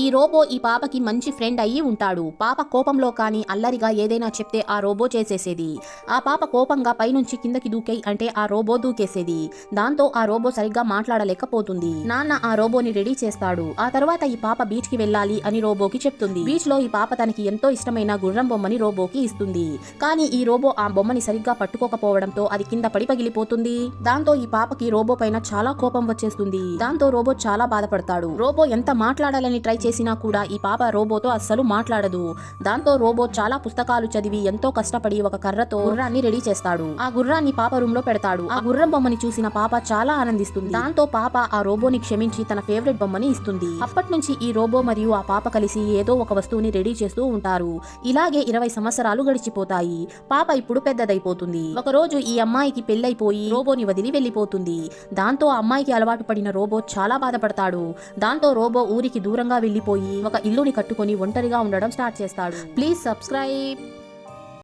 ఈ రోబో ఈ పాపకి మంచి ఫ్రెండ్ అయ్యి ఉంటాడు. పాప కోపంలో కానీ అల్లరిగా ఏదైనా చెప్తే ఆ రోబో చేసేసేది. ఆ పాప కోపంగా పైనుంచి కిందకి దూకేయ్ అంటే ఆ రోబో దూకేసేది. దాంతో ఆ రోబో సరిగ్గా మాట్లాడలేకపోతుంది. నాన్న ఆ రోబోని రెడీ చేస్తాడు. ఆ తర్వాత ఈ పాప బీచ్ కి వెళ్ళాలి అని రోబోకి చెప్తుంది. బీచ్ లో ఈ పాప తనకి ఎంతో ఇష్టమైన గుర్రం బొమ్మని రోబోకి ఇస్తుంది. కానీ ఈ రోబో ఆ బొమ్మని సరిగ్గా పట్టుకోకపోవడంతో అది కింద పడి పగిలిపోతుంది. దాంతో ఈ పాపకి రోబో పైన చాలా కోపం వచ్చేస్తుంది. దాంతో రోబో చాలా బాధపడతాడు. రోబో ఎంత మాట్లాడాలని ట్రై చేసినా కూడా ఈ పాప రోబోతో అస్సలు మాట్లాడదు. దాంతో రోబో చాలా పుస్తకాలు చదివి ఎంతో కష్టపడి ఒక కర్రతో గుర్రాన్ని రెడీ చేస్తాడు. ఆ గుర్రాన్ని పాప రూమ్ లో పెడతాడు. ఆ గుర్రం బొమ్మని చూసిన పాప చాలా ఆనందిస్తుంది. దాంతో పాప ఆ రోబోని క్షమించి తన ఫేవరెట్ బొమ్మని ఇస్తుంది. అప్పటి నుంచి ఈ రోబో మరియు ఆ పాప కలిసి ఏదో ఒక వస్తువుని రెడీ చేస్తూ ఉంటారు. ఇలాగే 20 సంవత్సరాలు గడిచిపోతాయి. పాప ఇప్పుడు పెద్దదైపోతుంది. ఒక రోజు ఈ అమ్మాయికి పెళ్ళైపోయి రోబోని వదిలి వెళ్లిపోతుంది. దాంతో ఆ అమ్మాయికి అలవాటు పడిన రోబో చాలా బాధపడతాడు. దాంతో రోబో ఊరికి దూరంగా వెళ్లిపోయి ఒక ఇల్లుని కట్టుకొని ఒంటరిగా ఉండడం స్టార్ట్ చేస్తాడు. Please subscribe.